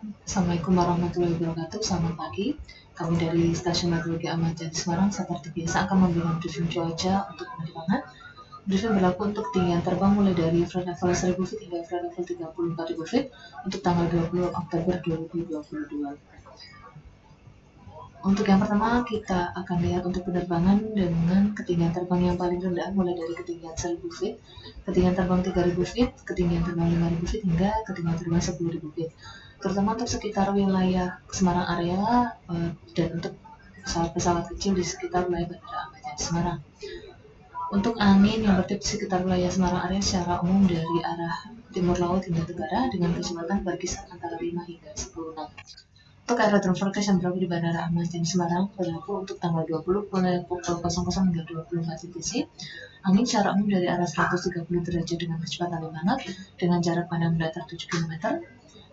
Assalamualaikum warahmatullahi wabarakatuh. Selamat pagi. Kami dari Stasiun Meteorologi Ahmad Yani Semarang seperti biasa akan memberikan briefing cuaca untuk penerbangan. Briefing berlaku untuk ketinggian terbang mulai dari flight level 1000 feet hingga flight level 34.000 feet untuk tanggal 20 Oktober 2022. Untuk yang pertama, kita akan lihat untuk penerbangan dengan ketinggian terbang yang paling rendah mulai dari ketinggian 1000 feet, ketinggian terbang 3000 feet, ketinggian terbang 5000 feet hingga ketinggian terbang 10.000 feet. Terutama untuk sekitar wilayah Semarang area dan untuk pesawat-pesawat kecil di sekitar wilayah Bandara Ahmad Yani Semarang. Untuk angin yang bertiup di sekitar wilayah Semarang area secara umum dari arah timur laut hingga tenggara dengan kecepatan berkisar antara 5 hingga 10 knot. Untuk aerodrome forecast yang berlaku di Bandara Ahmad Yani Semarang berlaku untuk tanggal 20 mulai pukul 00 hingga 24 WIB. Angin secara umum dari arah 130 derajat dengan kecepatan 5 knot dengan jarak pandang mendatar 7 km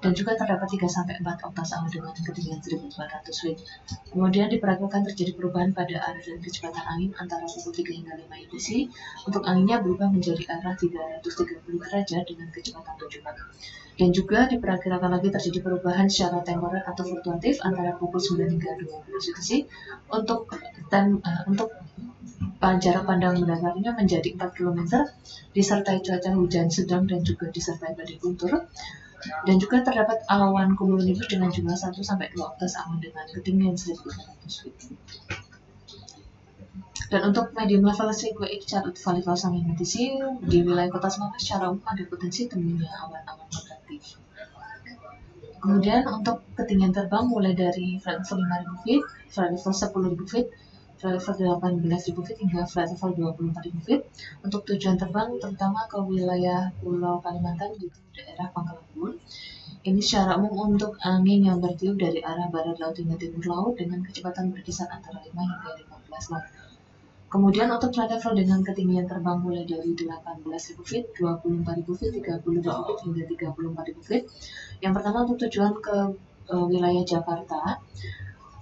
dan juga terdapat 3-4 oktas angin dengan ketinggian 1400 feet. Kemudian diperkirakan terjadi perubahan pada arah dan kecepatan angin antara pukul 3 hingga 5 UTC. Untuk anginnya berubah menjadi arah 330 derajat dengan kecepatan 7 knot. Dan juga diperkirakan lagi terjadi perubahan secara temporer atau fluktuatif antara pukul 9 hingga 12 UTC untuk jarak pandang mendatarnya menjadi 4 km disertai cuaca hujan sedang dan juga disertai badai guntur. Dan juga terdapat awan cumulonimbus dengan jumlah 1-2 oktas angin dengan ketinggian 1400 feet. Dan untuk medium level CQX carut Valleval sampai UTC di wilayah kota Semarang secara umum ada potensi temunya awan-awan konvektif. Kemudian untuk ketinggian terbang mulai dari flight level 5.000 feet, flight level 10.000 feet, flight level 18.000 feet hingga flight level 24.000 feet untuk tujuan terbang terutama ke wilayah Pulau Kalimantan di daerah Pangkalan Bun. Ini secara umum untuk angin yang bertiup dari arah barat laut hingga timur laut dengan kecepatan berkisar antara 5 hingga 15 knot. Kemudian untuk flight level dengan ketinggian terbang mulai dari 18.000 feet, 24.000 feet, 32 feet hingga 34.000 feet. Yang pertama untuk tujuan ke wilayah Jakarta.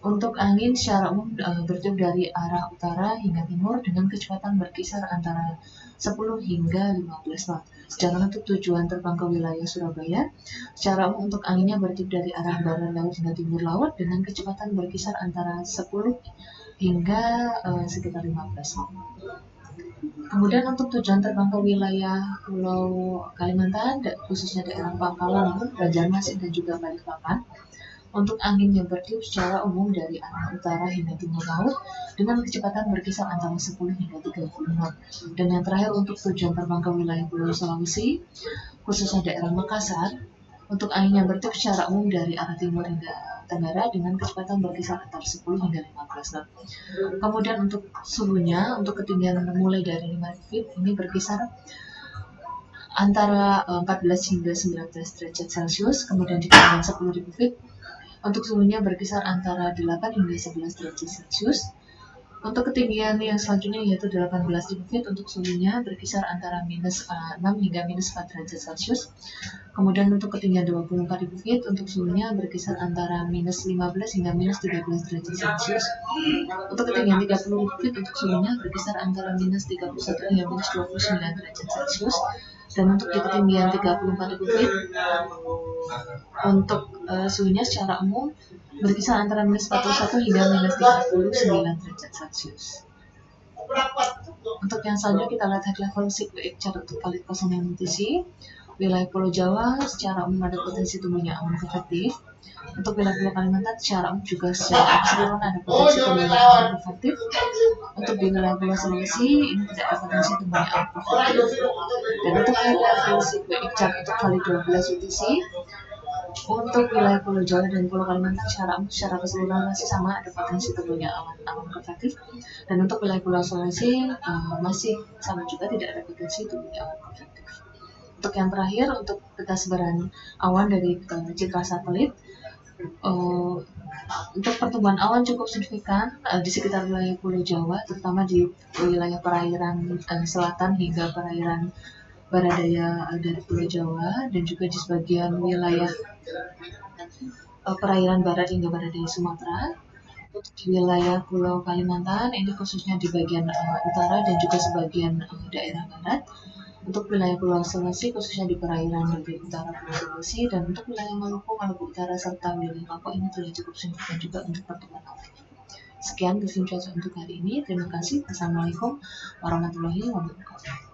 Untuk angin secara umum bertiup dari arah utara hingga timur dengan kecepatan berkisar antara 10 hingga 15 knot. Sedangkan untuk tujuan terbang ke wilayah Surabaya, secara umum untuk anginnya bertiup dari arah barat laut hingga timur laut dengan kecepatan berkisar antara 10 hingga sekitar 15 knot. Kemudian untuk tujuan terbang ke wilayah Pulau Kalimantan, khususnya daerah Pangkalan, Banjarmasin dan juga Balikpapan, untuk angin yang bertiup secara umum dari arah utara hingga timur laut dengan kecepatan berkisar antara 10 hingga 30 knot. Dan yang terakhir untuk tujuan terbang ke wilayah Pulau Sulawesi, khususnya daerah Makassar, untuk angin yang bertiup secara umum dari arah timur hingga tenggara dengan kecepatan berkisar antara 10 hingga 15 knot. Kemudian untuk suhunya, untuk ketinggian mulai dari 5 feet ini berkisar antara 14 hingga 19 derajat Celcius. Kemudian di ketinggian 10.000 feet untuk suhunya berkisar antara 8 hingga 11 derajat Celcius. Untuk ketinggian yang selanjutnya yaitu 18.000 feet untuk suhunya berkisar antara minus 6 hingga minus 4 derajat Celcius. Kemudian untuk ketinggian 24.000 feet untuk suhunya berkisar antara minus 15 hingga minus 13 derajat Celcius. Untuk ketinggian 30.000 feet untuk suhunya berkisar antara minus 31 hingga minus 29 derajat Celcius. Dan untuk di ketinggian 34.000 feet untuk suhunya secara umum berkisar antara minus 41 hingga minus 39 derajat Celcius. Untuk yang selanjutnya kita lihat high level CQX carut Valleval sampai UTC. Wilayah Pulau Jawa secara umum ada potensi tumbuhnya awan konvektif. Untuk wilayah Pulau Kalimantan secara umum juga secara keseluruhan ada potensi tumbuhnya awan konvektif. Untuk di wilayah Pulau Sulawesi ini tidak ada potensi tumbuhnya awan konvektif. Dan untuk high level CQX carut untuk kali 12 UTC untuk wilayah Pulau Jawa dan Pulau Kalimantan secara keseluruhan masih sama ada potensi tumbuhnya awan konvektif. Dan untuk wilayah Pulau Sulawesi masih sama juga tidak ada potensi tumbuhnya awan konvektif. Untuk yang terakhir untuk peta sebaran awan dari citra satelit, untuk pertumbuhan awan cukup signifikan di sekitar wilayah Pulau Jawa, terutama di wilayah perairan selatan hingga perairan barat daya dari Pulau Jawa dan juga di sebagian wilayah perairan barat hingga barat daya Sumatera. Untuk di wilayah Pulau Kalimantan ini khususnya di bagian utara dan juga sebagian daerah barat. Untuk wilayah Pulau Sulawesi, khususnya di perairan lebih utara Pulau Sulawesi, dan untuk wilayah Maluku, Maluku Utara, serta wilayah Papua ini terlihat cukup signifikan juga untuk pertumbuhan awan. Sekian briefing cuaca untuk hari ini. Terima kasih. Assalamualaikum warahmatullahi wabarakatuh.